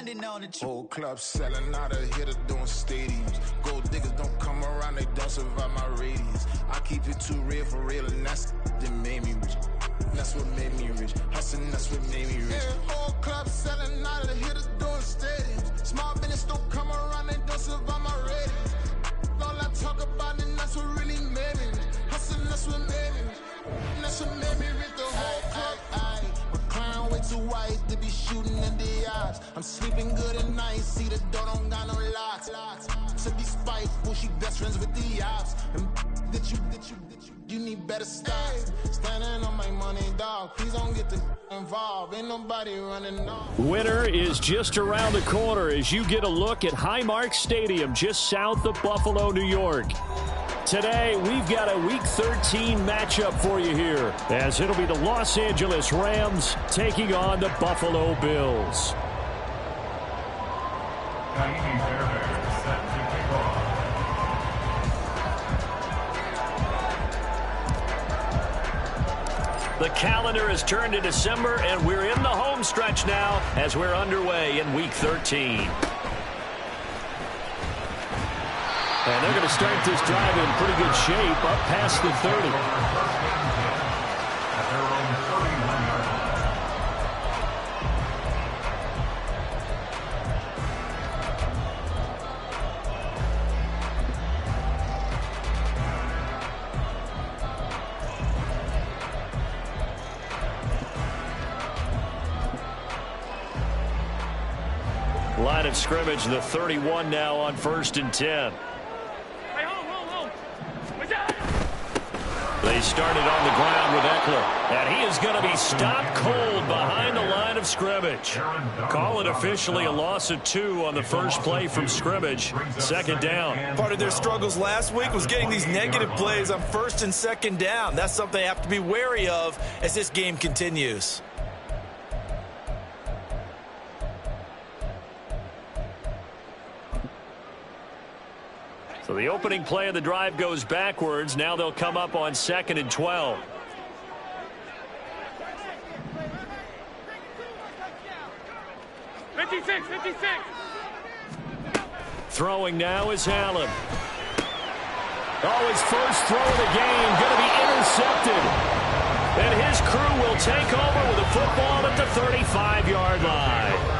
pounding on the truth. Whole club selling out of hitter doing stadiums. Gold diggers don't come around, they don't survive my radius. I keep it too real for real, and that's that made me rich. That's what made me rich. Hustling, that's what made me rich. Yeah, whole club selling out of the hitters doing stadiums. Small business don't come around, they don't survive my radius. All I talk about, and that's what really made me rich. Hustling, that's what made me rich. That's what made me rich. The whole club. McLaren way too white to be shooting in the eyes. I'm sleeping good at night. See the door don't got no locks. To be spiteful, she best friends with the ops. And you need better stop. Standing on my money, dog. Please don't get involved. Ain't nobody running off. Winter is just around the corner as you get a look at Highmark Stadium just south of Buffalo, New York. Today, we've got a Week 13 matchup for you here, as it'll be the Los Angeles Rams taking on the Buffalo Bills. The calendar has turned to December, and we're in the home stretch now as we're underway in Week 13. And they're going to start this drive in pretty good shape, up past the 30. Line of scrimmage, the 31 now on 1st and 10. They started on the ground with Eckler, and he is going to be stopped cold behind the line of scrimmage. Call it officially a loss of 2 on the first play from scrimmage. 2nd down. Part of their struggles last week was getting these negative plays on 1st and 2nd down. That's something they have to be wary of as this game continues. So the opening play of the drive goes backwards. Now they'll come up on 2nd and 12. Throwing now is Allen. Oh, his first throw of the game going to be intercepted. And his crew will take over with a football at the 35-yard line.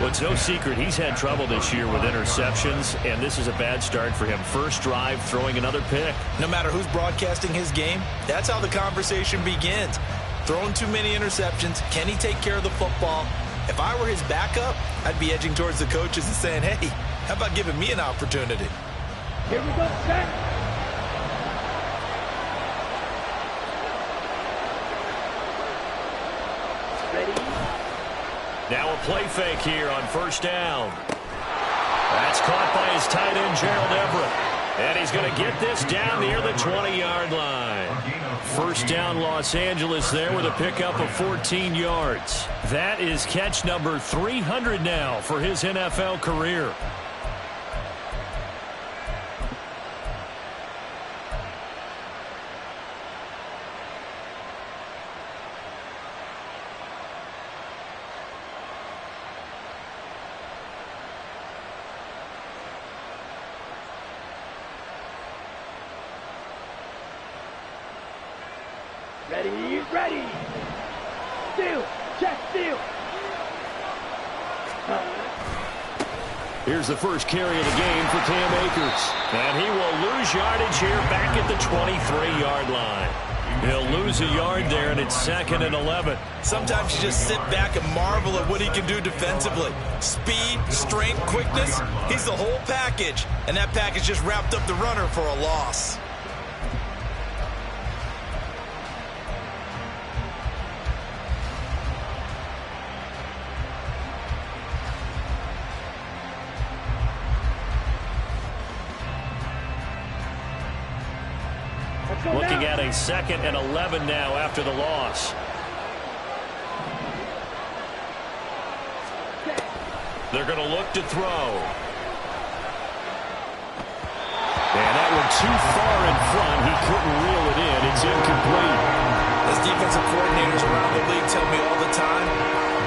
Well, it's no secret he's had trouble this year with interceptions, and this is a bad start for him. First drive, throwing another pick. No matter who's broadcasting his game, that's how the conversation begins. Throwing too many interceptions, can he take care of the football? If I were his backup, I'd be edging towards the coaches and saying, hey, how about giving me an opportunity? Here we go, set. Now a play fake here on 1st down. That's caught by his tight end, Gerald Everett. And he's going to get this down near the 20-yard line. 1st down, Los Angeles there with a pickup of 14 yards. That is catch number 300 now for his NFL career. Ready. Steal. Check, steal. Here's the first carry of the game for Cam Akers. And he will lose yardage here back at the 23-yard line. He'll lose a yard there, and it's 2nd and 11. Sometimes you just sit back and marvel at what he can do defensively. Speed, strength, quickness, he's the whole package. And that package just wrapped up the runner for a loss. Looking at a 2nd and 11 now after the loss. They're going to look to throw. And that one too far in front. He couldn't reel it in. It's incomplete. As defensive coordinators around the league tell me all the time,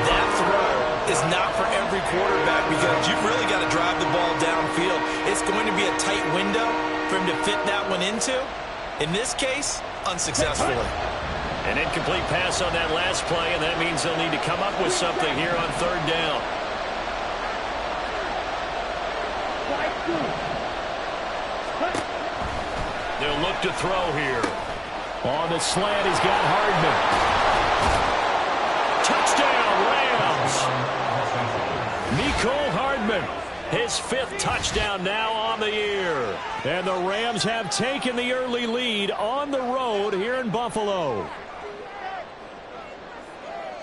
that throw is not for every quarterback because you've really got to drive the ball downfield. It's going to be a tight window for him to fit that one into. In this case, unsuccessfully. An incomplete pass on that last play, and that means they'll need to come up with something here on third down. They'll look to throw here. On the slant, he's got Hardman. Touchdown, Rams! Mecole Hardman, his 5th touchdown now on the year. And the Rams have taken the early lead on the road here in Buffalo.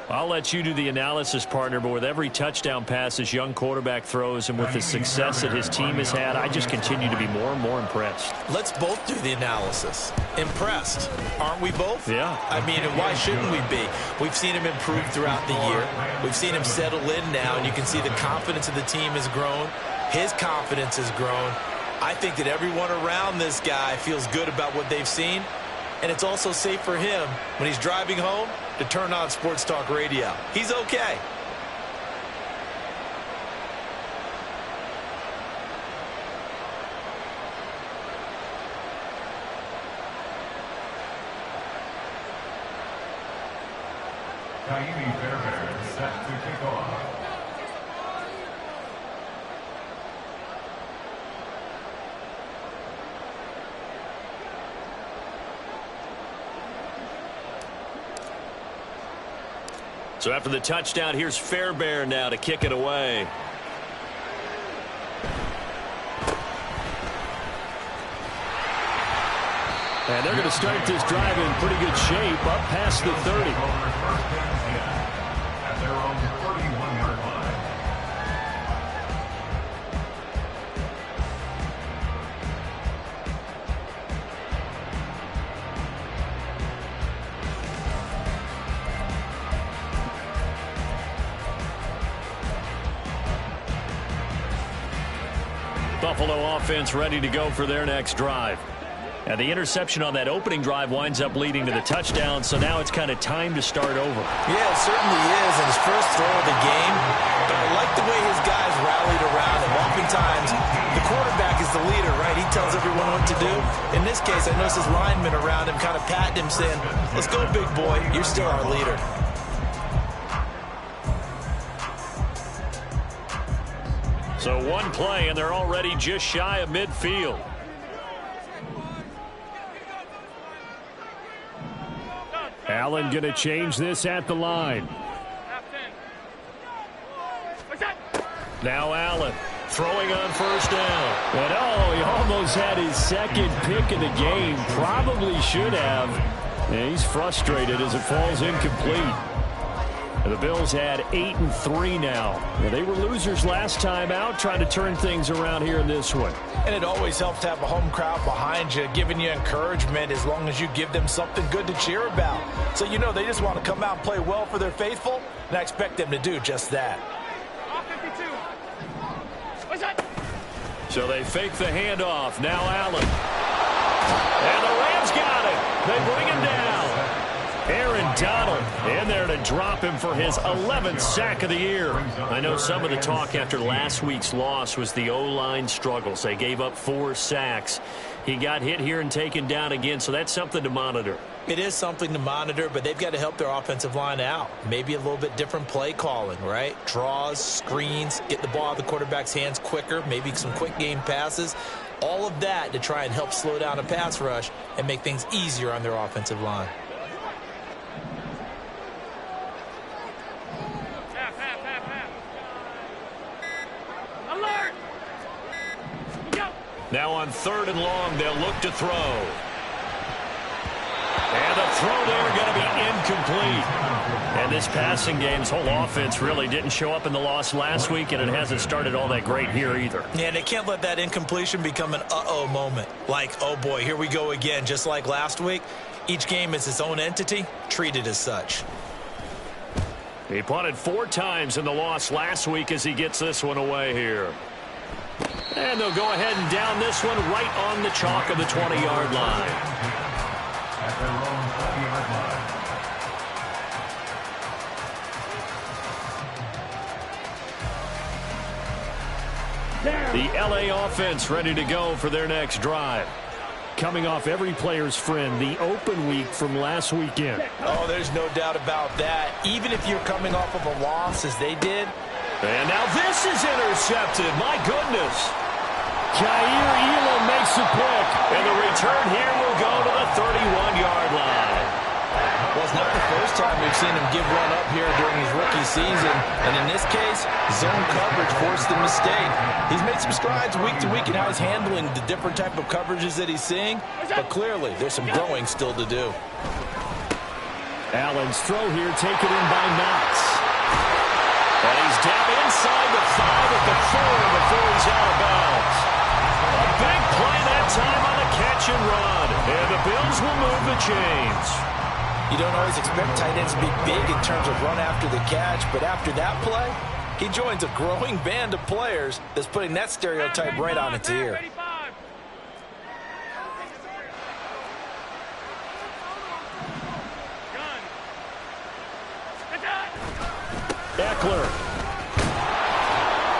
I'll let you do the analysis, partner, but with every touchdown pass this young quarterback throws and with the success that his team has had, I just continue to be more and more impressed. Let's both do the analysis. Impressed, aren't we both? Yeah. I mean, and why shouldn't we be? We've seen him improve throughout the year. We've seen him settle in now, and you can see the confidence of the team has grown. His confidence has grown. I think that everyone around this guy feels good about what they've seen, and it's also safe for him when he's driving home to turn on Sports Talk Radio. He's okay. Ka'imi Fairbairn is set to kick off. So after the touchdown, here's Fairbairn now to kick it away. And they're going to start this drive in pretty good shape, up past the 30. At their own 31-yard line. Buffalo offense ready to go for their next drive. And the interception on that opening drive winds up leading to the touchdown, so now it's kind of time to start over. Yeah, it certainly is, and his first throw of the game. But I like the way his guys rallied around him. Oftentimes, the quarterback is the leader, right? He tells everyone what to do. In this case, I noticed his linemen around him kind of patting him, saying, "Let's go, big boy. You're still our leader." So one play, and they're already just shy of midfield. Allen going to change this at the line. Now Allen throwing on first down. And oh, he almost had his second pick of the game. Probably should have. And he's frustrated as it falls incomplete. And the Bills had 8-3 now. And they were losers last time out, trying to turn things around here in this one. And it always helps to have a home crowd behind you, giving you encouragement as long as you give them something good to cheer about. So you know they just want to come out and play well for their faithful, and I expect them to do just that. So they fake the handoff. Now Allen. And the Rams got it. They bring him down. Aaron Donald in there to drop him for his 11th sack of the year. I know some of the talk after last week's loss was the O-line struggles. They gave up 4 sacks. He got hit here and taken down again, so that's something to monitor. It is something to monitor, but they've got to help their offensive line out. Maybe a little bit different play calling, right? Draws, screens, get the ball out of the quarterback's hands quicker, maybe some quick game passes. All of that to try and help slow down a pass rush and make things easier on their offensive line. Now on 3rd and long, they'll look to throw. And the throw there going to be incomplete. And this passing game's whole offense really didn't show up in the loss last week, and it hasn't started all that great here either. Yeah, they can't let that incompletion become an uh-oh moment. Like, oh boy, here we go again, just like last week. Each game is its own entity, treated as such. He punted 4 times in the loss last week as he gets this one away here. And they'll go ahead and down this one right on the chalk of the 20-yard line. At their own 20-yard line. Down. The LA offense ready to go for their next drive. Coming off every player's friend, the open week from last weekend. Oh, there's no doubt about that. Even if you're coming off of a loss as they did. And now this is intercepted. My goodness. Jair Elam makes a pick. And the return here will go to the 31-yard line. Well, it's not the first time we've seen him give one up here during his rookie season. And in this case, zone coverage forced the mistake. He's made some strides week to week in how he's handling the different type of coverages that he's seeing. But clearly, there's some growing still to do. Allen's throw here taken in by Knox. And he's down inside the 5 at the 4 before he's out of bounds. A big play that time on the catch and run. And the Bills will move the chains. You don't always expect tight ends to be big in terms of run after the catch, but after that play, he joins a growing band of players that's putting that stereotype right on its ear. Eckler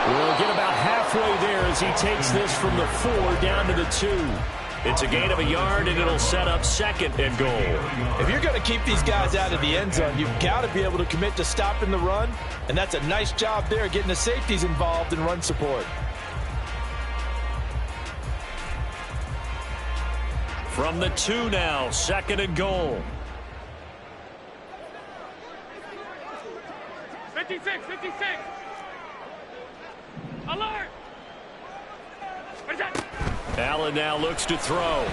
will get about halfway there as he takes this from the 4 down to the 2. It's a gain of a yard, and it'll set up 2nd and goal. If you're going to keep these guys out of the end zone, you've got to be able to commit to stopping the run, and that's a nice job there getting the safeties involved in run support. From the 2 now, 2nd and goal. 56, 56. Alert. What is that? Allen now looks to throw.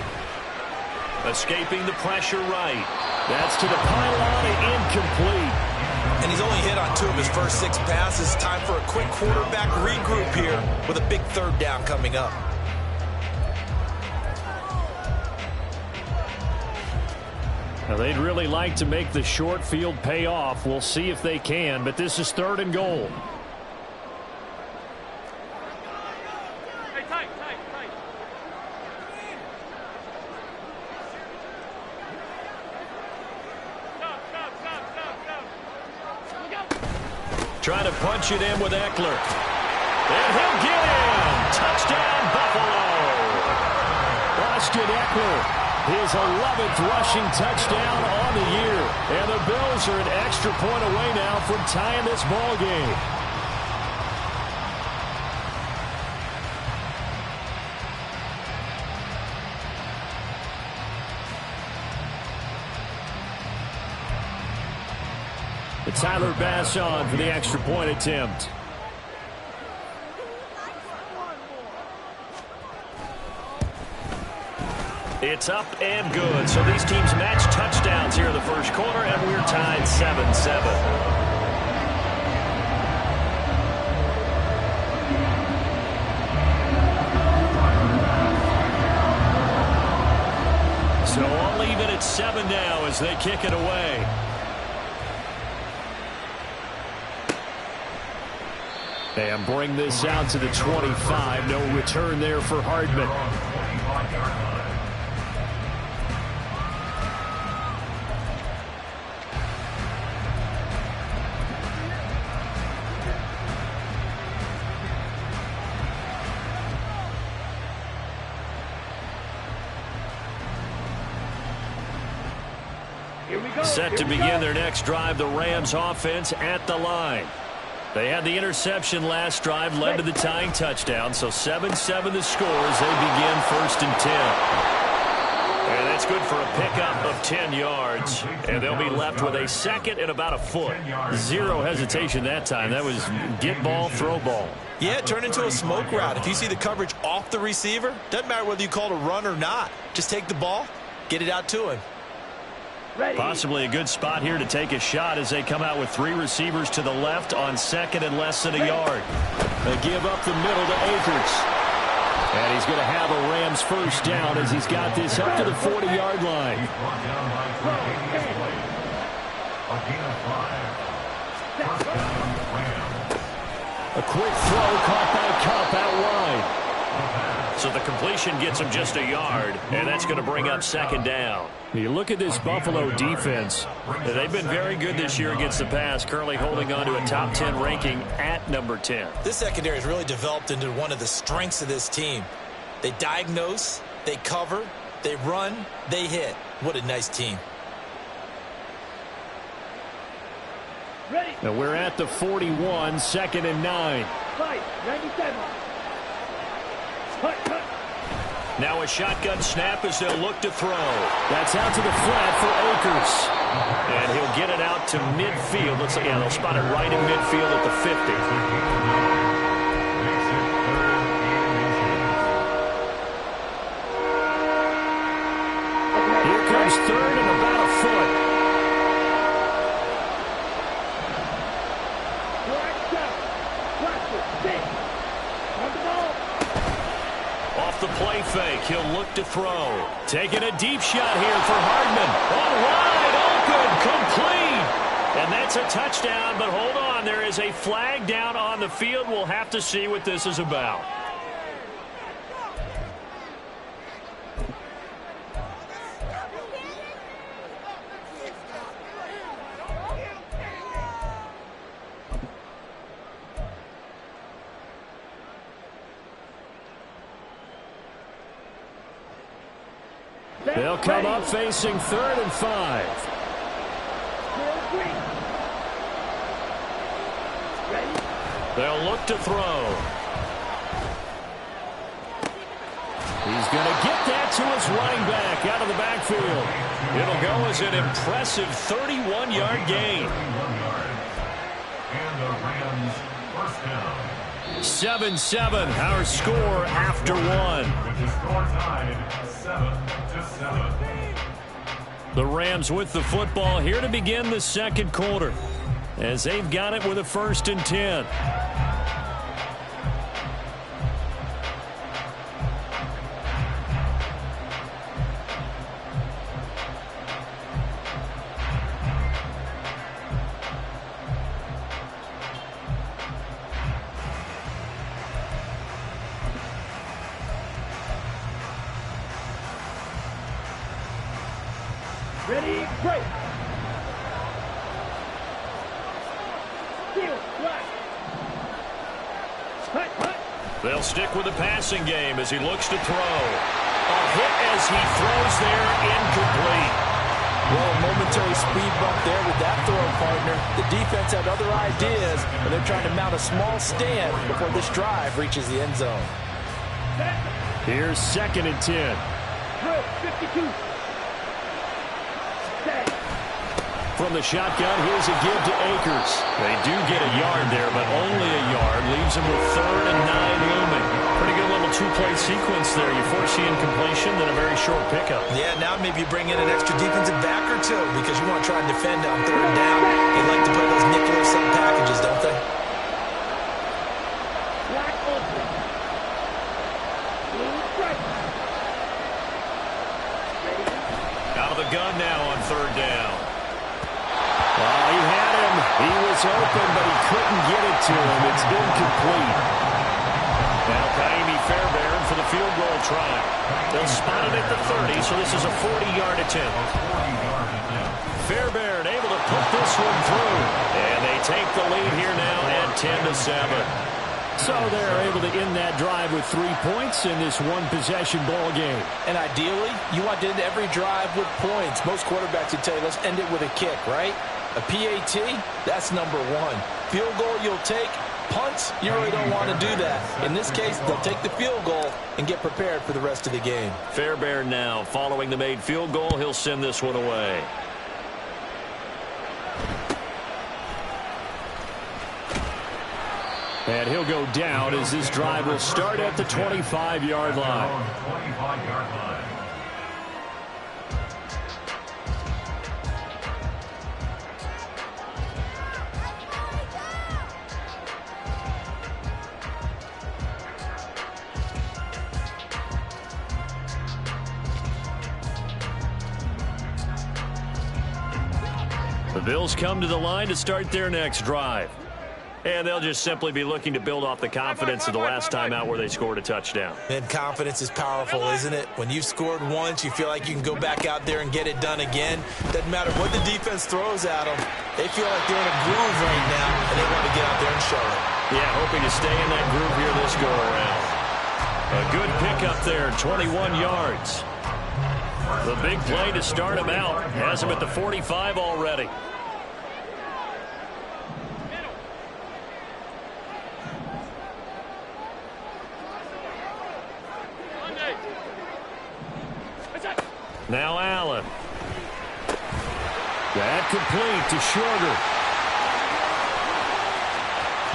Escaping the pressure right. That's to the pylon and incomplete. And he's only hit on 2 of his first 6 passes. Time for a quick quarterback regroup here with a big 3rd down coming up. Now, they'd really like to make the short field pay off. We'll see if they can, but this is 3rd and goal. Hey, tight, tight, tight. Stop, stop, stop, stop, stop. Look out. Trying to punch it in with Eckler. And he'll get in. Touchdown, Buffalo. Austin Eckler, his 11th rushing touchdown on the year. And the Bills are an extra point away now from tying this ball game. Tyler Bass on for the extra point attempt. It's up and good. So these teams match touchdowns here in the first quarter, and we're tied 7-7. So I'll leave it at 7 now as they kick it away. And bring this out to the 25. No return there for Hardman. Here we go. Set to begin their next drive, the Rams offense at the line. They had the interception last drive, led to the tying touchdown, so 7-7 the score as they begin 1st and 10. And that's good for a pickup of 10 yards, and they'll be left with a 2nd and about a foot. Zero hesitation that time. That was get ball, throw ball. Yeah, it turned into a smoke route. If you see the coverage off the receiver, doesn't matter whether you call it a run or not. Just take the ball, get it out to him. Ready. Possibly a good spot here to take a shot as they come out with 3 receivers to the left on 2nd and less than a yard. They give up the middle to Akers. And he's going to have a Rams 1st down as he's got this up to the 40-yard line. A quick throw caught by Kupp out wide. So the completion gets him just a yard, and that's going to bring up second down. You look at this Buffalo defense. They've been very good this year against the pass, currently holding on to a top 10 ranking at number 10. This secondary has really developed into one of the strengths of this team. They diagnose, they cover, they run, they hit. What a nice team. Ready. Now we're at the 41, 2nd and 9. Fight. 97. Cut. Now a shotgun snap as they'll look to throw. That's out to the flat for Akers. And he'll get it out to midfield. Looks like, yeah, they'll spot it right in midfield at the 50. Here comes 3rd and about a foot. Off the play fake, he'll look to throw. Taking a deep shot here for Hardman. All wide open, complete. And that's a touchdown, but hold on, there is a flag down on the field. We'll have to see what this is about. They'll come up facing 3rd and 5. They'll look to throw. He's going to get that to his running back out of the backfield. It'll go as an impressive 31-yard gain. And the Rams first down. 7-7, our score after one. With the score tied 7-7. The Rams with the football here to begin the second quarter, as they've got it with a 1st and 10. Ready, break. Steal, black. Hut. They'll stick with the passing game as he looks to throw. A hit as he throws there, incomplete. Well, a momentary speed bump there with that throw, partner. The defense had other ideas, but they're trying to mount a small stand before this drive reaches the end zone. Here's 2nd and 10. Drill, 52. From the shotgun, here's a give to Akers. They do get a yard there, but only a yard. Leaves them with 3rd and 9 looming. Pretty good little two-play sequence there. You force the incompletion, then a very short pickup. Yeah, now maybe you bring in an extra defensive back or two because you want to try and defend on 3rd and down. They like to play those nuclear sub packages, don't they? Black open. Blue strike. Out of the gun now on 3rd down. Well, he had him. He was open, but he couldn't get it to him. It's incomplete. Now Kaimi Fairbairn for the field goal try. They'll spot it at the 30, so this is a 40-yard attempt. Fairbairn able to put this one through. And they take the lead here now at 10-7. So they're able to end that drive with 3 points in this one-possession ball game. And ideally, you want to end every drive with points. Most quarterbacks would tell you, let's end it with a kick, right? A PAT, that's number 1. Field goal you'll take. Punts, you really don't want to do that. In this case, they'll take the field goal and get prepared for the rest of the game. Fairbairn now following the made field goal. He'll send this one away. And he'll go down as this drive will start at the 25-yard line. 25-yard line. The Bills come to the line to start their next drive. And they'll just simply be looking to build off the confidence of the last time out where they scored a touchdown. And confidence is powerful, isn't it? When you've scored once, you feel like you can go back out there and get it done again. Doesn't matter what the defense throws at them. They feel like they're in a groove right now, and they want to get out there and show it. Yeah, hoping to stay in that groove here this go-around. A good pickup there, 21 yards. The big play to start him out. Has him at the 45 already. Now Allen. That complete to Shorter.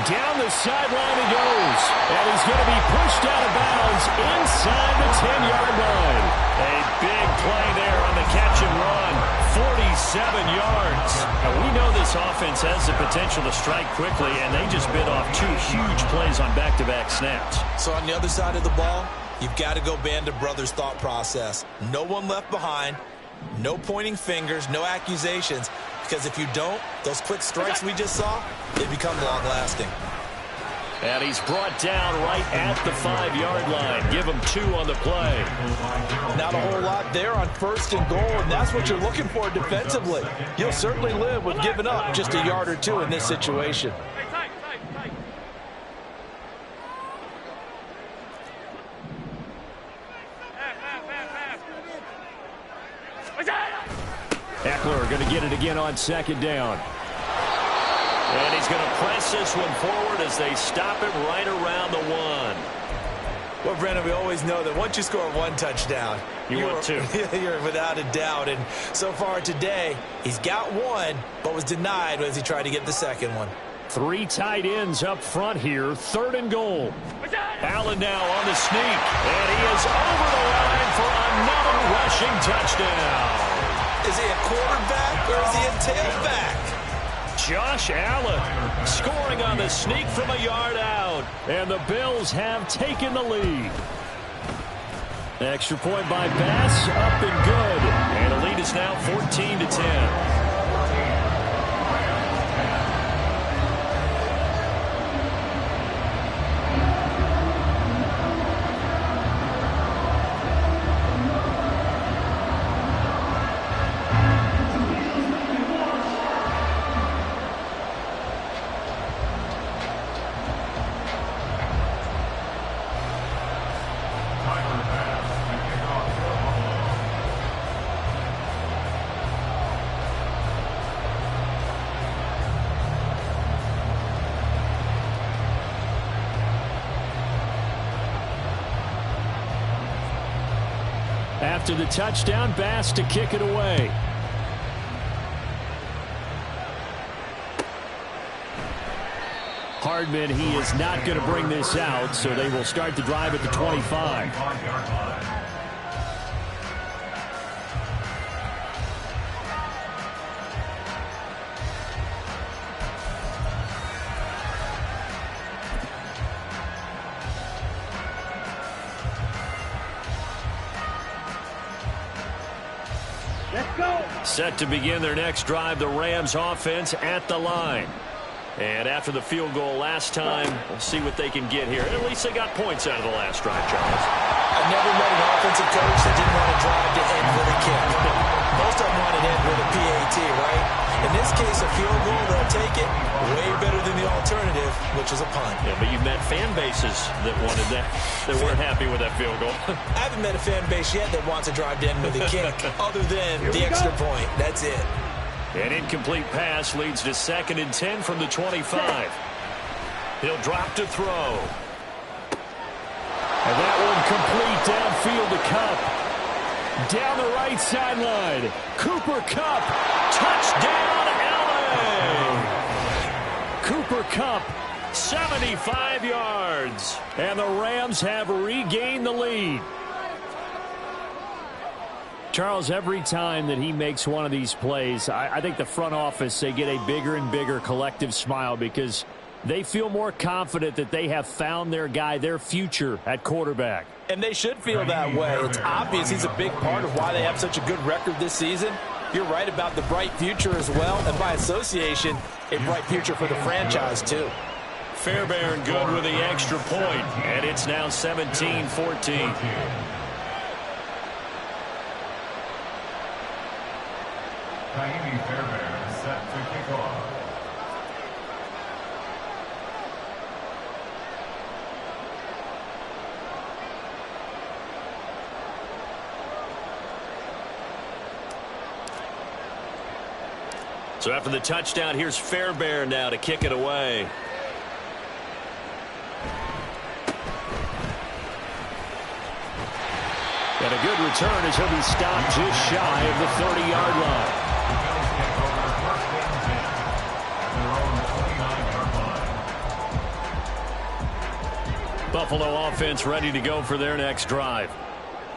Down the sideline he goes. And he's going to be pushed out of bounds inside the 10-yard line. A big play there on the catch and run. 47 yards. Now we know this offense has the potential to strike quickly, and they just bit off 2 huge plays on back-to-back snaps. So on the other side of the ball, you've got to go Band of Brothers thought process. No one left behind. No pointing fingers, no accusations. Because if you don't, those quick strikes we just saw, they become long-lasting. And he's brought down right at the 5-yard line. Give him 2 on the play. Not a whole lot there on 1st and goal, and that's what you're looking for defensively. You'll certainly live with giving up just a yard or 2 in this situation. Eckler going to get it again on 2nd down. And he's going to press this one forward as they stop it right around the 1. Well, Brandon, we always know that once you score 1 touchdown, you want 2. You're without a doubt. And so far today, he's got 1, but was denied as he tried to get the 2nd one. 3 tight ends up front here. 3rd and goal. Allen now on the sneak. And he is over the line for another rushing touchdown. Is he a quarterback or is he a tailback? Josh Allen scoring on the sneak from a yard out. And the Bills have taken the lead. Extra point by Bass, up and good. And the lead is now 14-10. After the touchdown, Bass to kick it away. Hardman, he is not going to bring this out, so they will start the drive at the 25. Set to begin their next drive, the Rams offense at the line. And after the field goal last time, we'll see what they can get here. At least they got points out of the last drive, Charles. I've never met an offensive coach that didn't want to drive to end with a kick. Most of them want to end with a PAT, right? In this case, a field goal, they'll take it. Way better than the alternative, which is a punt. Yeah, but you've met fan bases that wanted that, that weren't happy with that field goal. I haven't met a fan base yet that wants to drive to end with a kick, other than the extra point. That's it. An incomplete pass leads to 2nd and 10 from the 25. He'll drop to throw. And that one complete downfield to Kupp. Down the right sideline. Cooper Kupp. Touchdown, LA. Cooper Kupp, 75 yards. And the Rams have regained the lead. Charles, every time that he makes one of these plays, I think the front office, they get a bigger and bigger collective smile because they feel more confident that they have found their guy, their future at quarterback. And they should feel that way. It's obvious he's a big part of why they have such a good record this season. You're right about the bright future as well, and by association, a bright future for the franchise too. Fairbairn good with the extra point, and it's now 17-14. Kaimi Fairbairn set to kick off. So after the touchdown, here's Fairbairn now to kick it away. And a good return as he'll be stopped just shy of the 30-yard line. The Bills take over first and 10 at their own 29-yard line. Buffalo offense ready to go for their next drive.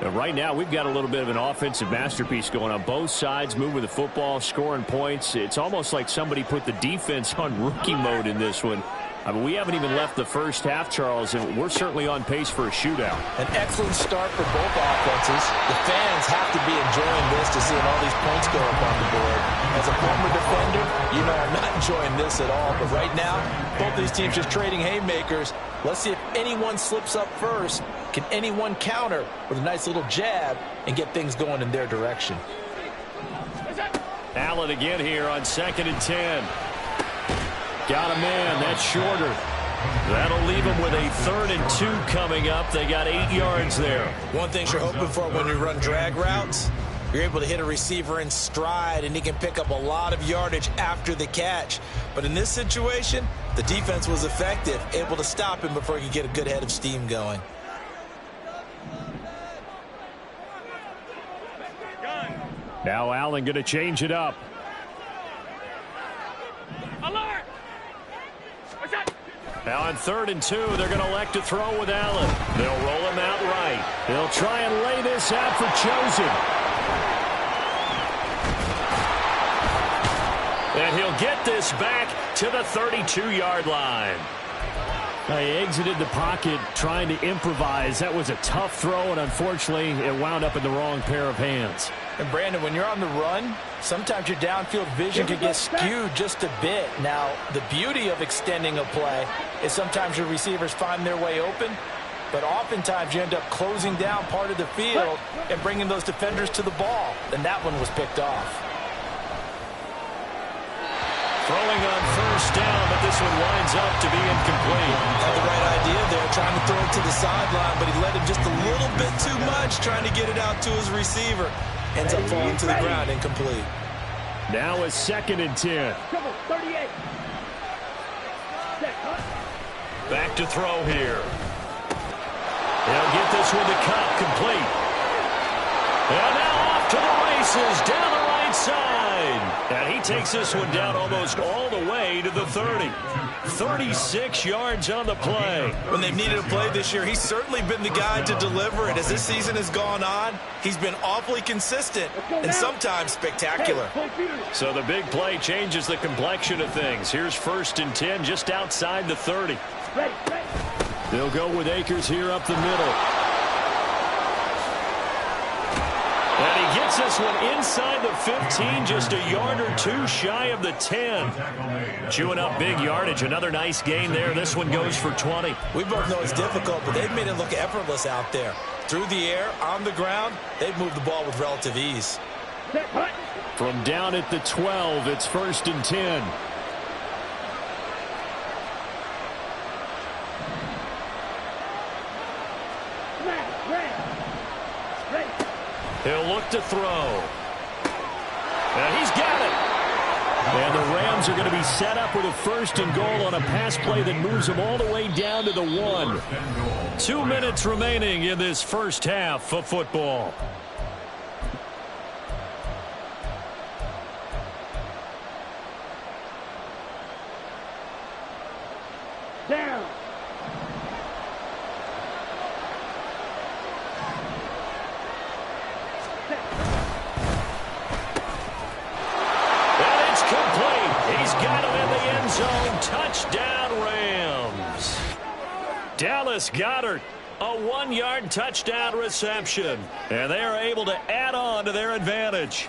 Now, right now, we've got a little bit of an offensive masterpiece going on. Both sides moving the football, scoring points. It's almost like somebody put the defense on rookie mode in this one. I mean, we haven't even left the first half, Charles, and we're certainly on pace for a shootout. An excellent start for both offenses. The fans have to be enjoying this to seeing all these points go up on the board. As a former defender, you know I'm not enjoying this at all. But right now, both these teams just trading haymakers. Let's see if anyone slips up first. Can anyone counter with a nice little jab and get things going in their direction? Allen again here on 2nd and 10. Got him in. That's shorter. That'll leave him with a 3rd and 2 coming up. They got 8 yards there. One thing you're hoping for when you run drag routes, you're able to hit a receiver in stride, and he can pick up a lot of yardage after the catch. But in this situation, the defense was effective, able to stop him before he could get a good head of steam going. Now Allen going to change it up. Alert! What's that? Now on 3rd and 2, they're going to elect to throw with Allen. They'll roll him out right. They'll try and lay this out for Chosen. And he'll get this back to the 32-yard line. He exited the pocket trying to improvise. That was a tough throw, and unfortunately, it wound up in the wrong pair of hands. And Brandon, when you're on the run, sometimes your downfield vision can get skewed just a bit. Now, the beauty of extending a play is sometimes your receivers find their way open, but oftentimes you end up closing down part of the field and bringing those defenders to the ball. And that one was picked off. Throwing on 1st down, but this one winds up to be incomplete. Had the right idea there, trying to throw it to the sideline, but he let him just a little bit too much, trying to get it out to his receiver. Ends up falling to the ground, incomplete. Now a 2nd and 10. 38. Back to throw here. They'll get this one to Cup, complete. And now off to the races, down the right side. And he takes this one down almost all the way to the 30. 36 yards on the play. When they've needed a play this year, he's certainly been the guy to deliver it. As this season has gone on, he's been awfully consistent and sometimes spectacular. So the big play changes the complexion of things. Here's 1st and 10 just outside the 30. They'll go with Akers here up the middle. And he gets this one inside the 15, just a yard or 2 shy of the 10. Chewing up big yardage. Another nice gain there. This one goes for 20. We both know it's difficult, but they've made it look effortless out there. Through the air, on the ground, they've moved the ball with relative ease. From down at the 12, it's 1st and 10. He'll look to throw. And he's got it. And the Rams are going to be set up with a 1st and goal on a pass play that moves them all the way down to the 1. 2 minutes remaining in this first half of football. Down. Touchdown, Rams. Dallas Goedert, a 1-yard touchdown reception. And they are able to add on to their advantage.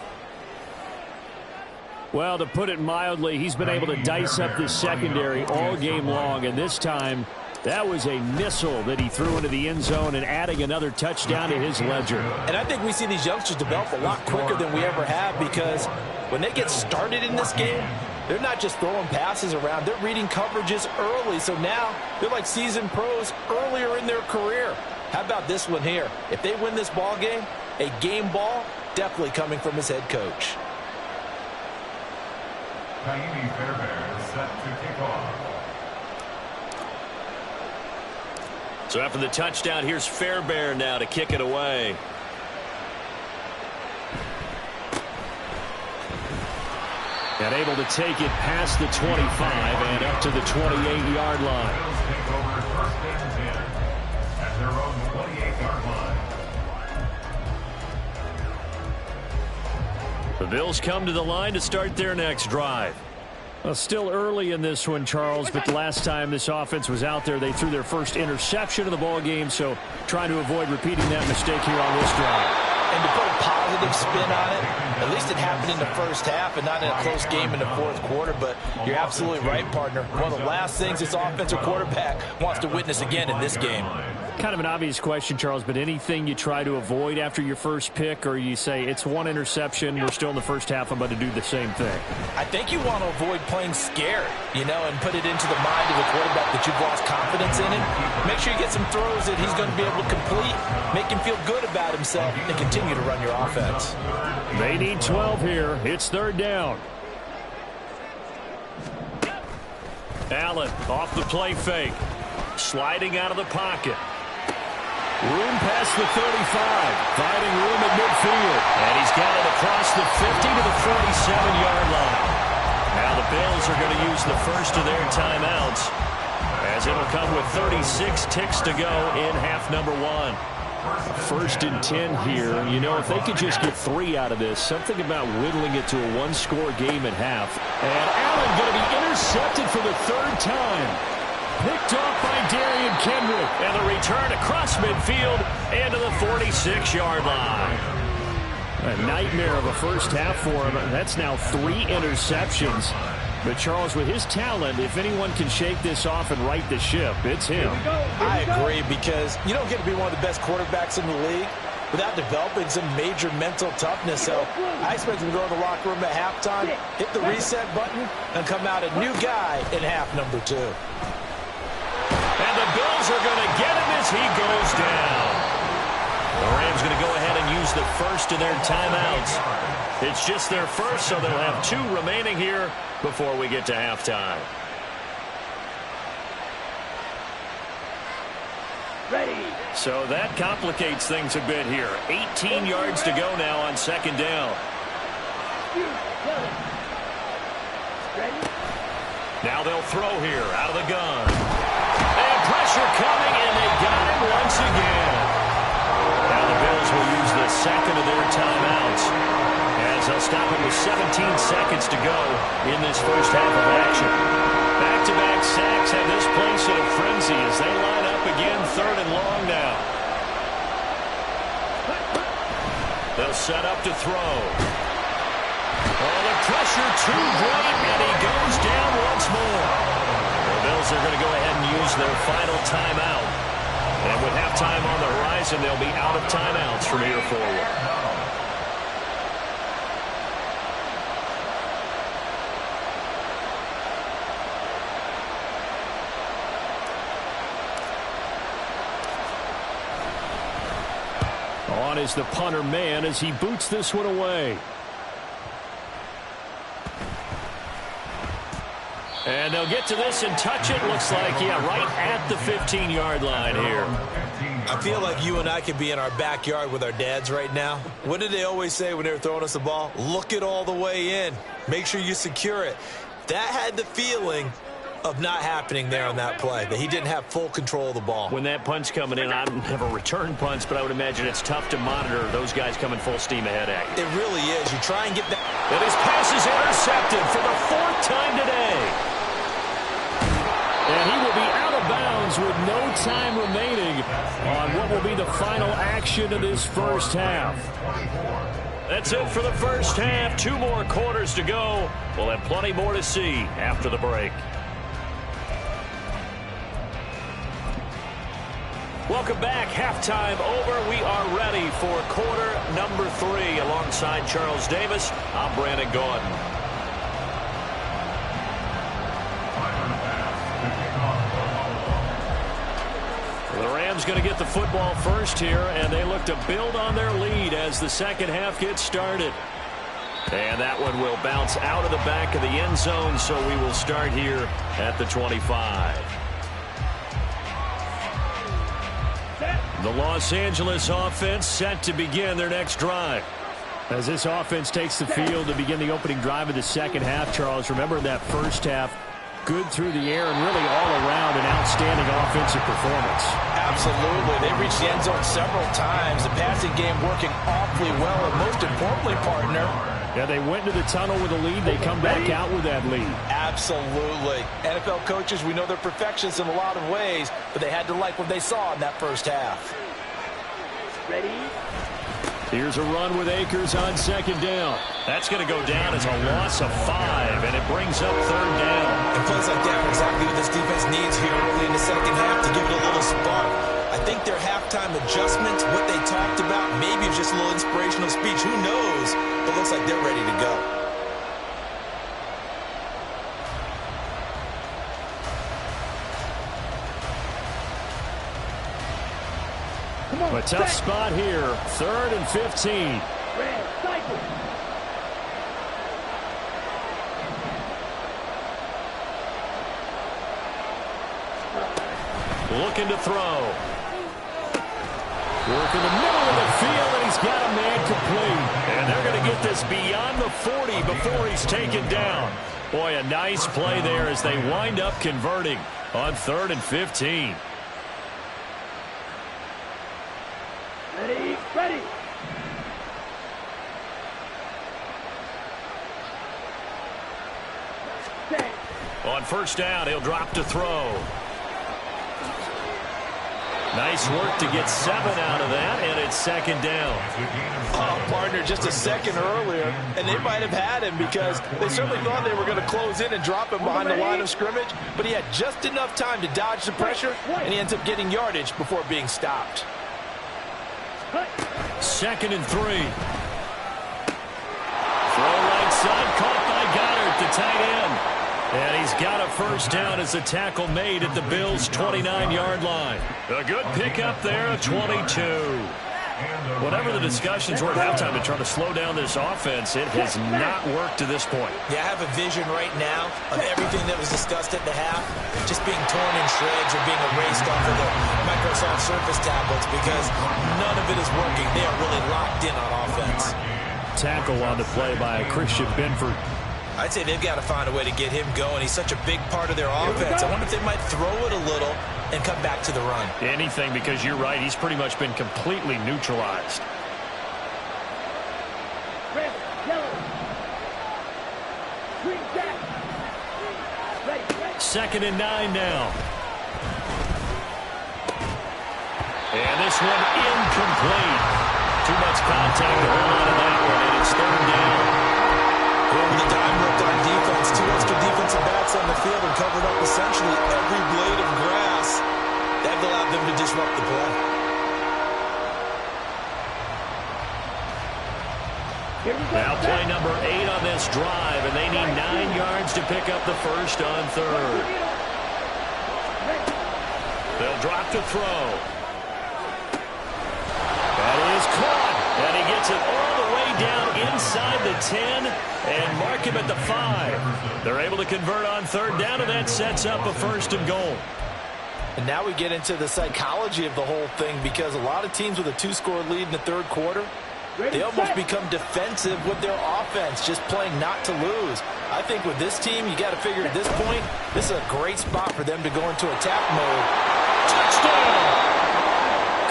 Well, to put it mildly, he's been able to dice up this secondary all game long, and this time that was a missile that he threw into the end zone and adding another touchdown to his ledger. And I think we see these youngsters develop a lot quicker than we ever have, because when they get started in this game, they're not just throwing passes around. They're reading coverages early, so now they're like seasoned pros earlier in their career. How about this one here? If they win this ball game, a game ball definitely coming from his head coach. Kaimi Fairbairn set to kick off. So after the touchdown, here's Fairbairn now to kick it away. And able to take it past the 25 and up to the 28-yard line. Bills take over first and 10 at their own 28-yard line. The Bills come to the line to start their next drive. Well, still early in this one, Charles, but the last time this offense was out there, they threw their first interception of the ball game, so trying to avoid repeating that mistake here on this drive. And to put a positive spin on it, at least it happened in the first half and not in a close game in the fourth quarter. But you're absolutely right, partner. One of the last things this offensive quarterback wants to witness again in this game. Kind of an obvious question, Charles, but anything you try to avoid after your first pick, or you say it's one interception, we're still in the first half, I'm about to do the same thing? I think you want to avoid playing scared, and put it into the mind of a quarterback that you've lost confidence in him. Make sure you get some throws that he's going to be able to complete, make him feel good about himself, and continue to run your offense. They need 12 here. It's third down. Allen off the play fake. Sliding out of the pocket. Room past the 35. Finding room at midfield. And he's got it across the 50 to the 47-yard line. Now the Bills are going to use the first of their timeouts, as it'll come with 36 ticks to go in half number one. First and 10 here. If they could just get 3 out of this, something about whittling it to a one-score game at half. And Allen going to be intercepted for the third time. Picked off by Darian Kendrick. And the return across midfield into the 46-yard line. A nightmare of a first half for him. That's now 3 interceptions. But Charles, with his talent, if anyone can shake this off and right the ship, it's him. I agree, because you don't get to be one of the best quarterbacks in the league without developing some major mental toughness. So I expect him to go to the locker room at halftime, hit the reset button, and come out a new guy in half number 2. And the Bills are going to get him as he goes down. The Rams going to go ahead and use the first of their timeouts. It's just their first, so they'll have 2 remaining here before we get to halftime. Ready. So that complicates things a bit here. 18 yards to go now on second down. Ready. Now they'll throw here out of the gun. And pressure coming, and they got him once again. Now the Bills will use the second of their timeouts, as they'll stop him with 17 seconds to go in this first half of action. Back-to-back sacks have this place in a frenzy as they line up again, third and long now. They'll set up to throw. Oh, the pressure too great, and he goes down once more. The Bills are going to go ahead and use their final timeout. And with halftime on the horizon, they'll be out of timeouts from here forward. On is the punter man as he boots this one away. And they'll get to this and touch it. Looks like, right at the 15-yard line here. I feel like you and I could be in our backyard with our dads right now. What did they always say when they were throwing us the ball? Look it all the way in. Make sure you secure it. That had the feeling of not happening there on that play, that he didn't have full control of the ball. When that punch coming in, I don't have a return punch, but I would imagine it's tough to monitor those guys coming full steam ahead at you. It really is. You try and get that. And his pass is intercepted for the 4th time today. And he will be out of bounds with no time remaining on what will be the final action of this first half. That's it for the first half. 2 more quarters to go. We'll have plenty more to see after the break. Welcome back. Halftime over. We are ready for quarter number 3. Alongside Charles Davis, I'm Brandon Gaudin. The Rams going to get the football first here, and they look to build on their lead as the second half gets started. And that one will bounce out of the back of the end zone, so we will start here at the 25. The Los Angeles offense set to begin their next drive. As this offense takes the field to begin the opening drive of the second half, Charles, remember that first half, good through the air and really all around an outstanding offensive performance. Absolutely. They reached the end zone several times. The passing game working awfully well, and most importantly, partner, yeah, they went into the tunnel with a lead. They come back out with that lead. Absolutely. NFL coaches, we know they're perfectionists in a lot of ways, but they had to like what they saw in that first half. Ready? Here's a run with Akers on second down. That's going to go down as a loss of 5, and it brings up third down. And plays like that are exactly what this defense needs here early in the second half to give it a little spark. I think their halftime adjustments, what they talked about, maybe it's just a little inspirational speech. Who knows? But looks like they're ready to go. A tough spot here. 3rd and 15. Looking to throw. Work in the middle of the field, and he's got a man complete. And they're going to get this beyond the 40 before he's taken down. Boy, a nice play there as they wind up converting on 3rd and 15. Ready? Ready. On first down, he'll drop to throw. Nice work to get 7 out of that, and it's second down. Oh, partner, just a second earlier, and they might have had him because they certainly thought they were going to close in and drop him behind the line of scrimmage, but he had just enough time to dodge the pressure, and he ends up getting yardage before being stopped. 2nd and 3. Throw right side, caught by Goddard, the tight end. And he's got a first down as a tackle made at the Bills' 29-yard line. A good pickup there, 22. Whatever the discussions were at halftime to try to slow down this offense, it has not worked to this point. Yeah, I have a vision right now of everything that was discussed at the half just being torn in shreds or being erased off of the Microsoft Surface tablets because none of it is working. They are really locked in on offense. Tackle on the play by Christian Benford. I'd say they've got to find a way to get him going. He's such a big part of their offense. I wonder if they might throw it a little and come back to the run. Anything, because you're right. He's pretty much been completely neutralized. Red, yellow. Green, jack. Ready, ready. 2nd and 9 now. And this one incomplete. Too much contact to hold on to that one, and it's 3rd down. Over the dime looked on defense. 2 extra defensive backs on the field and covered up essentially every blade of grass. That allowed them to disrupt the play. Now play number 8 on this drive, and they need 9 yards to pick up the first on 3rd. They'll drop to throw. That is caught, and he gets it all the way down inside the 10 and mark him at the 5. They're able to convert on 3rd down, and that sets up a 1st and goal. And now we get into the psychology of the whole thing because a lot of teams with a 2-score lead in the 3rd quarter, they almost become defensive with their offense, just playing not to lose. I think with this team, you got to figure at this point, this is a great spot for them to go into attack mode. Touchdown!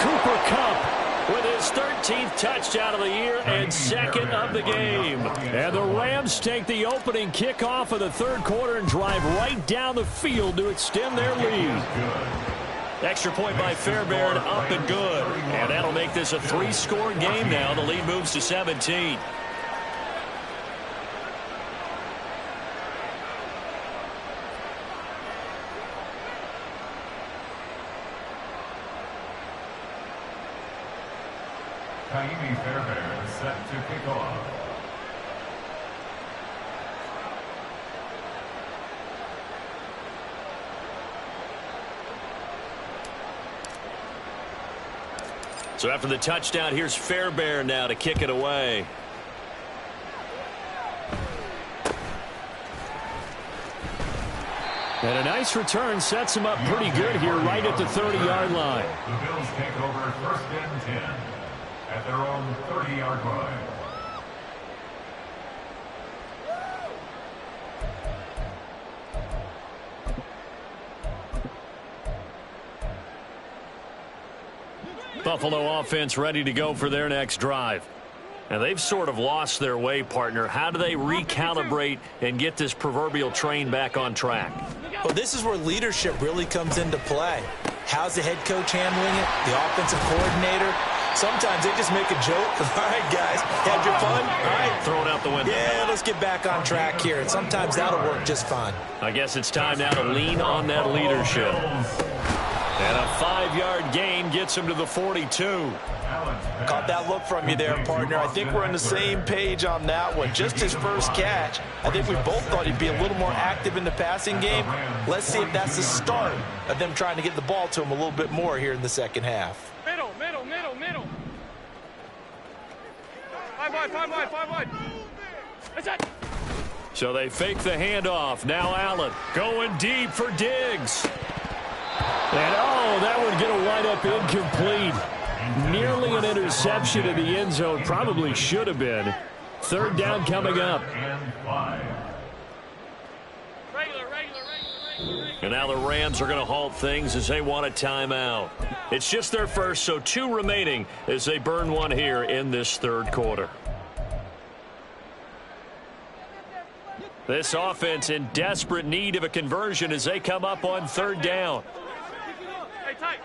Cooper Kupp with his 13th touchdown of the year and 2nd of the game. And the Rams take the opening kickoff of the 3rd quarter and drive right down the field to extend their lead. Extra point by Fairbairn, up and good. And that'll make this a 3-score game now. The lead moves to 17. Taimi Fairbairn set to kick off. So after the touchdown, here's Fairbairn now to kick it away. And a nice return sets him up pretty good here right at the 30-yard line. The Bills take over 1st and 10 at their own 30-yard line. Buffalo offense ready to go for their next drive. And they've sort of lost their way, partner. How do they recalibrate and get this proverbial train back on track? Well, this is where leadership really comes into play. How's the head coach handling it? The offensive coordinator? Sometimes they just make a joke. All right, guys, had your fun? All right. Throw it out the window. Yeah, let's get back on track here. And sometimes that'll work just fine. I guess it's time now to lean on that leadership. And a 5-yard gain gets him to the 42. Caught that look from you there, partner. I think we're on the same page on that one. Just his first catch. I think we both thought he'd be a little more active in the passing game. Let's see if that's the start of them trying to get the ball to him a little bit more here in the second half. Middle. 5 wide. That's it. So they fake the handoff. Now Allen going deep for Diggs. And, that one going to wind up incomplete. Nearly an interception in the end zone. Probably should have been. 3rd down coming up. And now the Rams are going to halt things as they want a timeout. It's just their first, so 2 remaining as they burn one here in this 3rd quarter. This offense in desperate need of a conversion as they come up on 3rd down. Hey, tight.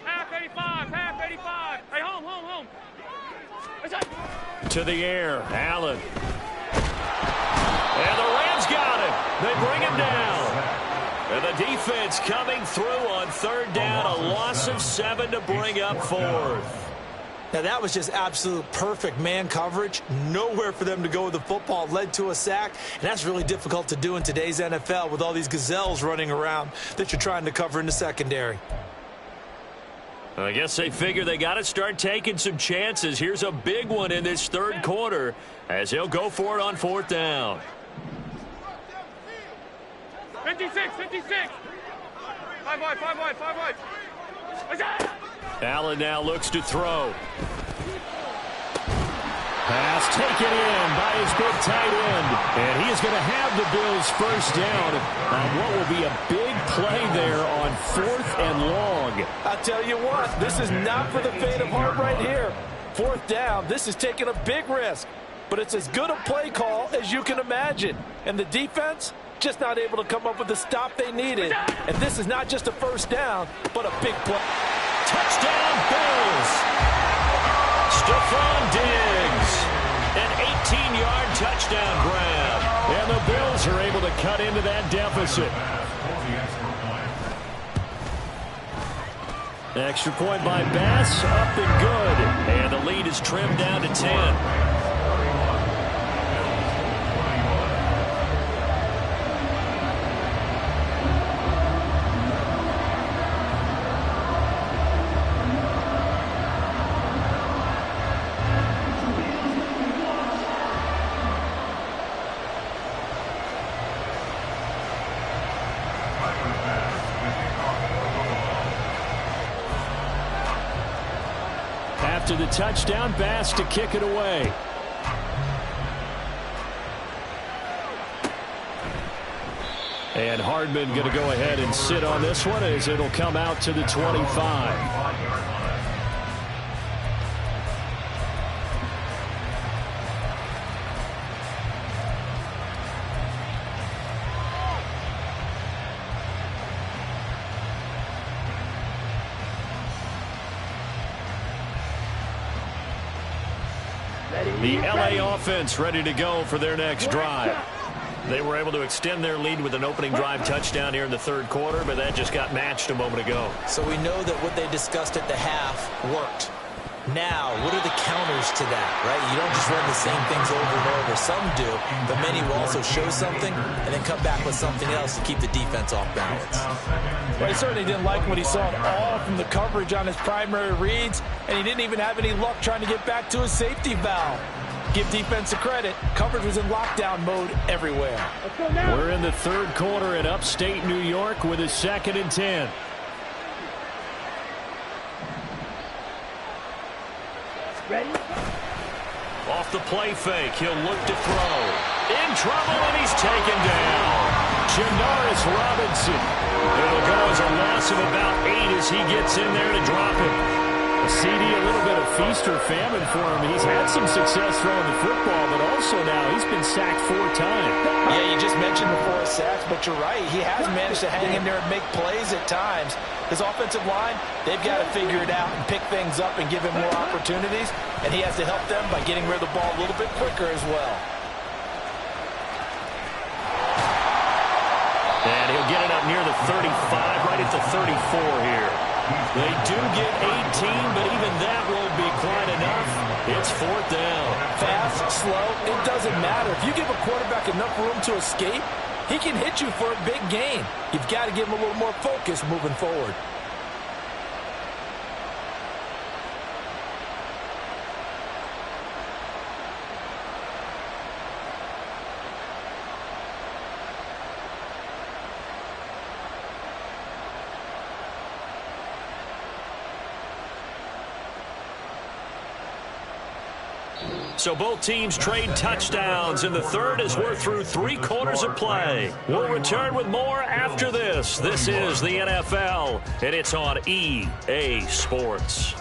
Half 85. Hey, home. To the air, Allen. And the Rams got him. They bring him down. And the defense coming through on 3rd down. A loss of 7 to bring up 4th. Now, that was just absolute perfect man coverage. Nowhere for them to go with the football. Led to a sack. And that's really difficult to do in today's NFL with all these gazelles running around that you're trying to cover in the secondary. I guess they figure they got to start taking some chances. Here's a big one in this 3rd quarter as he'll go for it on 4th down. 56. 5 wide. Allen now looks to throw. Pass taken in by his big tight end. And he is going to have the Bills 1st down on what will be a big play there on 4th and long. I'll tell you what, this is not for the faint of heart right here. 4th down, this is taking a big risk. But it's as good a play call as you can imagine. And the defense, just not able to come up with the stop they needed. And this is not just a 1st down, but a big play. Touchdown, Bills. Stephon Diggs. An 18-yard touchdown grab. And the Bills are able to cut into that deficit. Extra point by Bass, up and good. And the lead is trimmed down to 10. After the touchdown, Bass to kick it away. And Hardman going to go ahead and sit on this one as it'll come out to the 25. The LA offense ready to go for their next drive. They were able to extend their lead with an opening drive touchdown here in the third quarter, but that just got matched a moment ago. So we know that what they discussed at the half worked. Now, what are the counters to that, right? You don't just run the same things over and over. Some do, but many will also show something and then come back with something else to keep the defense off balance. Well, he certainly didn't like what he saw at all from the coverage on his primary reads, and he didn't even have any luck trying to get back to his safety valve. Give defense a credit. Coverage was in lockdown mode everywhere. We're in the third quarter in upstate New York with a 2nd and 10. Ready? Off the play fake, he'll look to throw. In trouble, and he's taken down. Janoris Robinson. It'll go as a loss of about 8 as he gets in there to drop it. A CD, a little bit of feast or famine for him. He's had some success throwing the football, but also now he's been sacked 4 times. Yeah, you just mentioned the 4 sacks, but you're right. He has managed to hang in there and make plays at times. His offensive line, they've got to figure it out and pick things up and give him more opportunities, and he has to help them by getting rid of the ball a little bit quicker as well. And he'll get it up near the 35, right at the 34 here. They do get 18, but even that won't be quite enough. It's 4th down. Fast, slow, it doesn't matter. If you give a quarterback enough room to escape, he can hit you for a big gain. You've got to give him a little more focus moving forward. So both teams trade touchdowns in the third as we're through 3 quarters of play. We'll return with more after this. This is the NFL, and it's on EA Sports.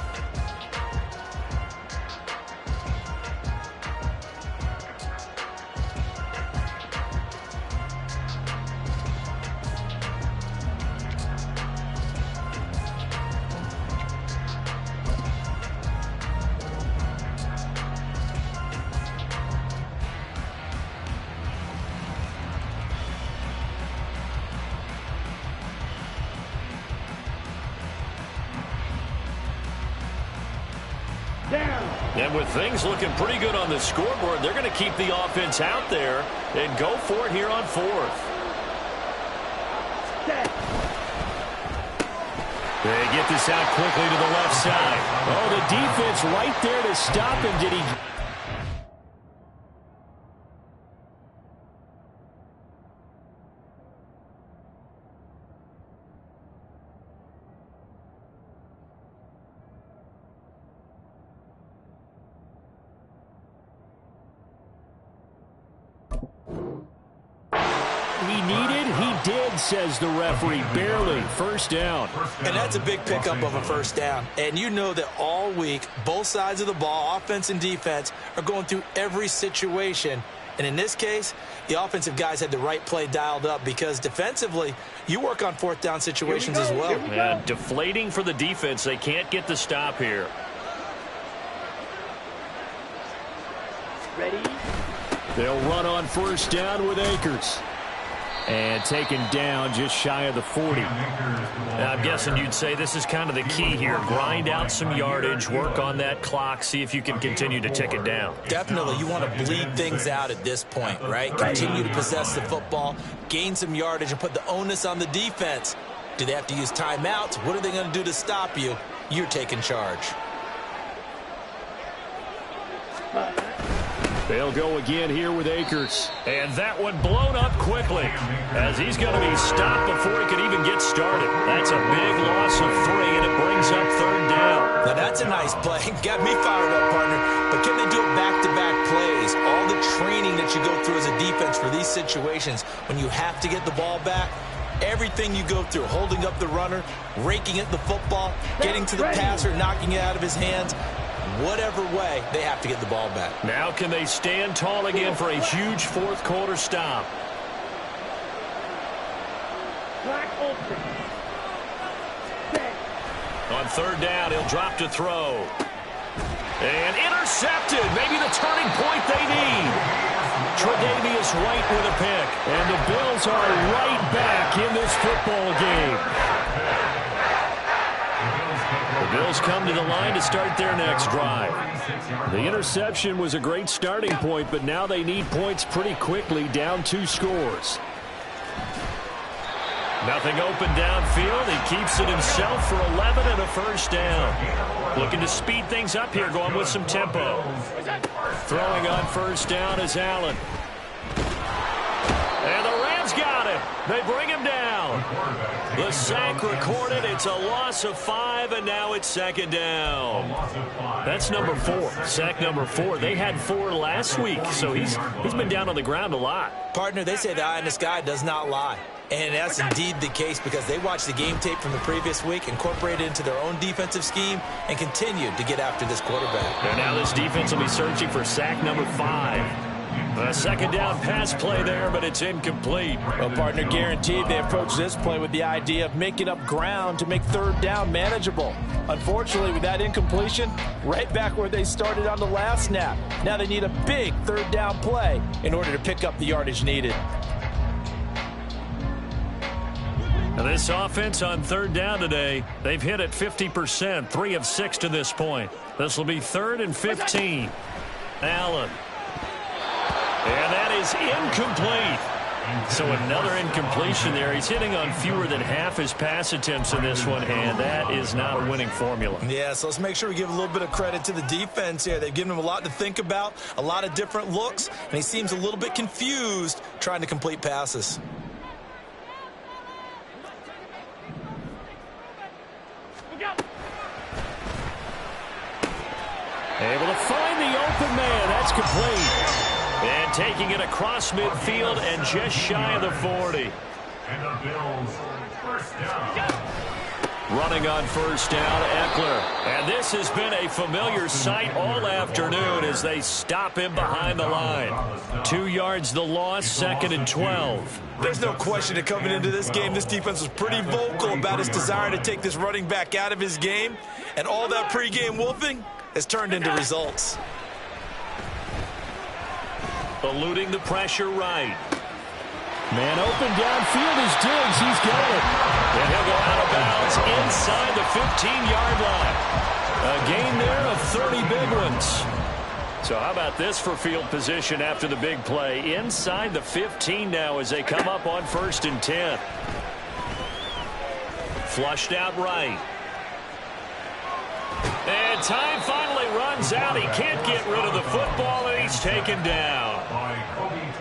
And with things looking pretty good on the scoreboard, they're going to keep the offense out there and go for it here on 4th. They get this out quickly to the left side. Oh, the defense right there to stop him. Did he... says the referee. Barely. First down. And that's a big pickup of a first down. And you know that all week, both sides of the ball, offense and defense, are going through every situation. And in this case, the offensive guys had the right play dialed up because defensively, you work on 4th down situations as well. Yeah, deflating for the defense. They can't get the stop here. Ready? They'll run on first down with Akers. And taken down just shy of the 40. I'm guessing you'd say this is kind of the key here. Grind out some yardage, work on that clock, see if you can continue to tick it down. Definitely. You want to bleed things out at this point, right? Continue to possess the football, gain some yardage, and put the onus on the defense. Do they have to use timeouts? What are they going to do to stop you? You're taking charge. They'll go again here with Akers. And that one blown up quickly as he's going to be stopped before he can even get started. That's a big loss of 3, and it brings up 3rd down. Now, that's a nice play. Got me fired up, partner. But can they do it back-to-back plays? All the training that you go through as a defense for these situations, when you have to get the ball back, everything you go through, holding up the runner, raking at the football, getting to the passer, knocking it out of his hands, whatever way, they have to get the ball back. Now can they stand tall again for a huge 4th quarter stop? On 3rd down, he'll drop to throw. And intercepted. Maybe the turning point they need. Tre'Davious White with a pick. And the Bills are right back in this football game. The Bills come to the line to start their next drive. The interception was a great starting point, but now they need points pretty quickly, down 2 scores. Nothing open downfield. He keeps it himself for 11 and a first down. Looking to speed things up here, going with some tempo. Throwing on first down is Allen. And the Rams got him. They bring him down. The sack recorded. It's a loss of 5, and now it's second down. That's number 4. Sack number 4. They had 4 last week, so he's been down on the ground a lot. Partner, they say the eye in the sky does not lie. And that's indeed the case because they watched the game tape from the previous week, incorporated it into their own defensive scheme, and continued to get after this quarterback. And now this defense will be searching for sack number 5. A second down pass play there, but it's incomplete. Well, partner, guaranteed they approach this play with the idea of making up ground to make third down manageable. Unfortunately, with that incompletion, right back where they started on the last snap. Now they need a big third down play in order to pick up the yardage needed. Now this offense on third down today, they've hit it 50%, 3 of 6 to this point. This will be 3rd and 15. Allen. And that is incomplete. So another incompletion there. He's hitting on fewer than half his pass attempts in this one, and that is not a winning formula. Yeah, so let's make sure we give a little bit of credit to the defense here. They've given him a lot to think about, a lot of different looks, and he seems a little bit confused trying to complete passes. Able to find the open man. That's complete. And taking it across midfield and just shy of the 40. And the Bills, first down. Running on first down, Eckler. And this has been a familiar sight all afternoon as they stop him behind the line. 2 yards the loss, 2nd and 12. There's no question that coming into this game, this defense was pretty vocal about his desire to take this running back out of his game. And all that pregame wolfing has turned into results. Eluding the pressure right. Man open downfield is Diggs. He's got it. And he'll go out of bounds inside the 15-yard line. A gain there of 30 big ones. So how about this for field position after the big play? Inside the 15 now as they come up on 1st and 10. Flushed out right. And time finally runs out. He can't get rid of the football, and he's taken down.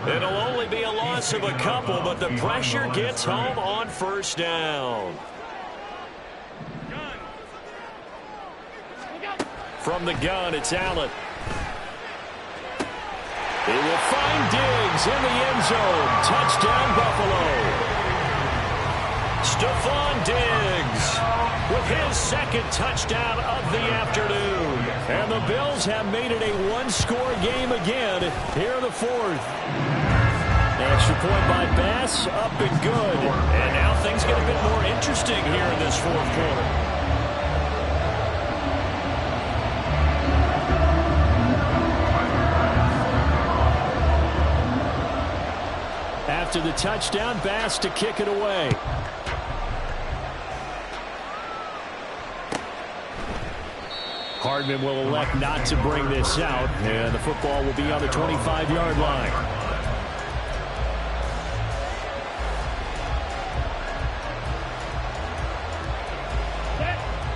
It'll only be a loss of a couple, but the pressure gets home on first down. From the gun, it's Allen. He will find Diggs in the end zone. Touchdown, Buffalo. Stephon Diggs with his 2nd touchdown of the afternoon. And the Bills have made it a 1-score game again here in the 4th. Extra point by Bass, up and good. And now things get a bit more interesting here in this 4th quarter. After the touchdown, Bass to kick it away. Hardman will elect not to bring this out, and the football will be on the 25-yard line.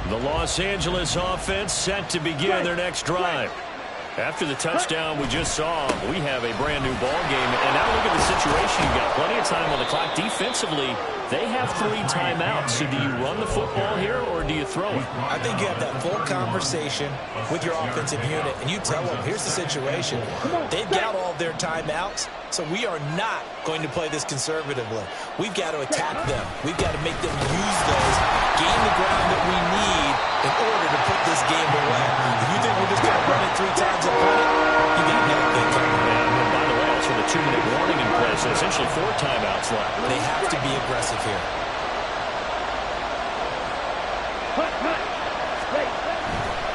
The Los Angeles offense set to begin their next drive. After the touchdown we just saw, we have a brand-new ball game. And now look at the situation. You've got plenty of time on the clock. Defensively, they have 3 timeouts. So do you run the football here, or do you throw it? I think you have that full conversation with your offensive unit, and you tell them, here's the situation. They've got all of their timeouts, so we are not going to play this conservatively. We've got to attack them. We've got to make them use those, gain the ground that we need in order to put this game away. If you think we're just going to run it 3 times and punt it, you got nothing coming. And by the way, also the 2-minute warning in place, so essentially 4 timeouts left. They have to be aggressive here.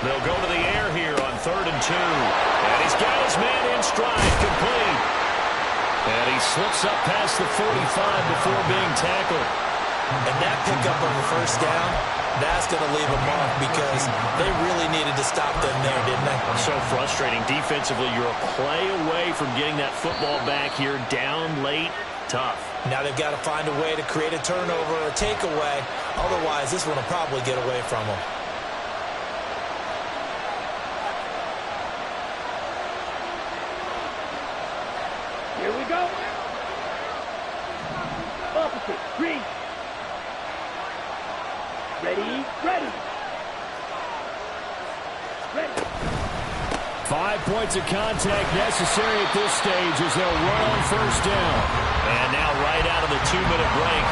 They'll go to the air here on 3rd and 2. And he's got his man in stride, complete. And he slips up past the 45 before being tackled. And that pickup of a first down, that's going to leave a mark because they really needed to stop them there, didn't they? So frustrating. Defensively, you're a play away from getting that football back here, down late, tough. Now they've got to find a way to create a turnover or a takeaway. Otherwise, this one will probably get away from them. Here we go. Opposite. Green. Ready. Ready. Ready. 5 points of contact necessary at this stage as they'll run on first down. And now right out of the 2-minute break,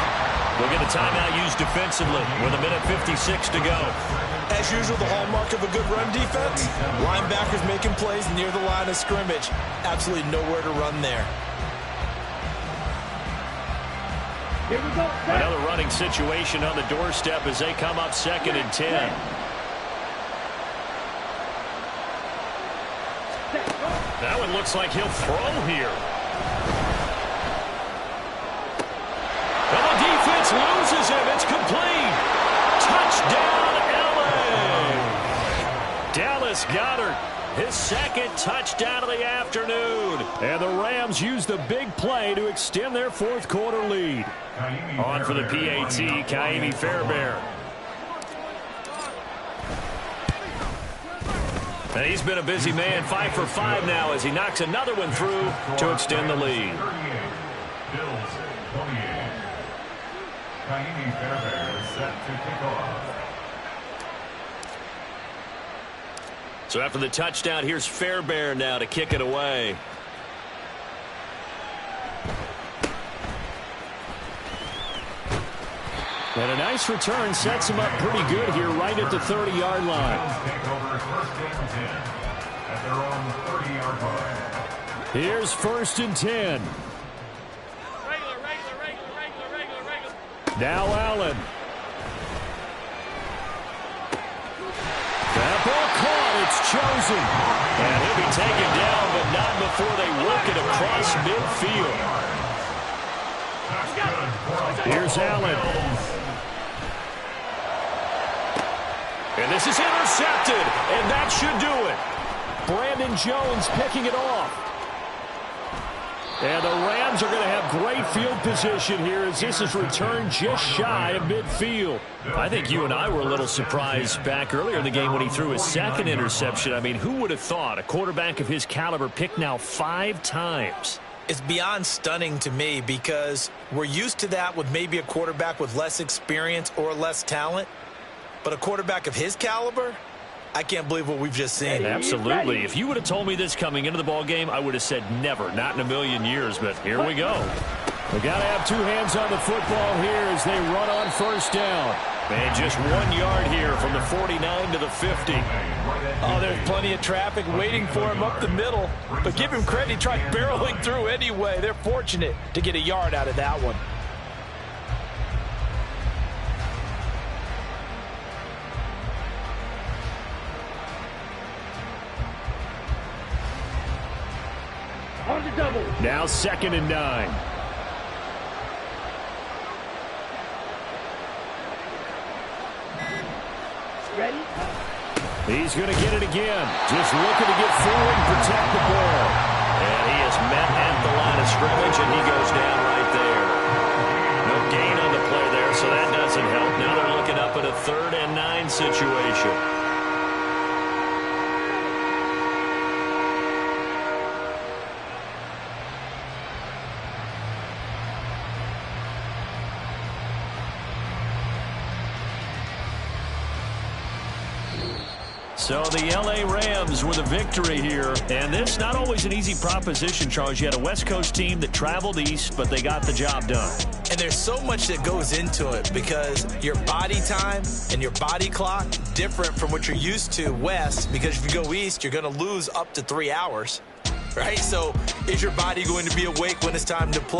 we'll get a timeout used defensively with 1:56 to go. As usual, the hallmark of a good run defense, linebackers making plays near the line of scrimmage. Absolutely nowhere to run there. Here we go. Another running situation on the doorstep as they come up 2nd and 10. That one looks like he'll throw here. And the defense loses him. It's complete. Touchdown, LA. Dallas Goedert, his 2nd touchdown of the afternoon. And the Rams use the big play to extend their 4th quarter lead. On for the PAT, Ka'imi Fairbairn. And he's been a busy man, 5 for 5 now as he knocks another one through to extend the lead. Bills 28. Ka'imi Fairbairn is set to kick off. So after the touchdown, here's Fairbairn now to kick it away. And a nice return sets him up pretty good here right at the 30-yard line. Bills take over 1st and 10 at their own 30-yard line. Here's 1st and 10. Regular. Now Allen. That ball caught. It's chosen. And he'll be taken down, but not before they work it across midfield. Here's Allen. And this is intercepted, and that should do it. Brandon Jones picking it off. And the Rams are going to have great field position here as this is returned just shy of midfield. I think you and I were a little surprised back earlier in the game when he threw his 2nd interception. I mean, who would have thought a quarterback of his caliber picked now 5 times? It's beyond stunning to me because we're used to that with maybe a quarterback with less experience or less talent. But a quarterback of his caliber, I can't believe what we've just seen. Absolutely. If you would have told me this coming into the ball game, I would have said never, not in a million years. But here we go. We've got to have 2 hands on the football here as they run on first down. And just 1 yard here from the 49 to the 50. Oh, there's plenty of traffic waiting for him up the middle. But give him credit, he tried barreling through anyway. They're fortunate to get a yard out of that one. On the double. Now 2nd and 9. Ready. He's going to get it again. Just looking to get forward and protect the ball. And he is met at the line of scrimmage, and he goes down right there. No gain on the play there, so that doesn't help. Now they're looking up at a 3rd and 9 situation. So the L.A. Rams with a victory here. And this not always an easy proposition, Charles. You had a West Coast team that traveled east, but they got the job done. And there's so much that goes into it because your body time and your body clock different from what you're used to west, because if you go east, you're going to lose up to 3 hours, right? So is your body going to be awake when it's time to play?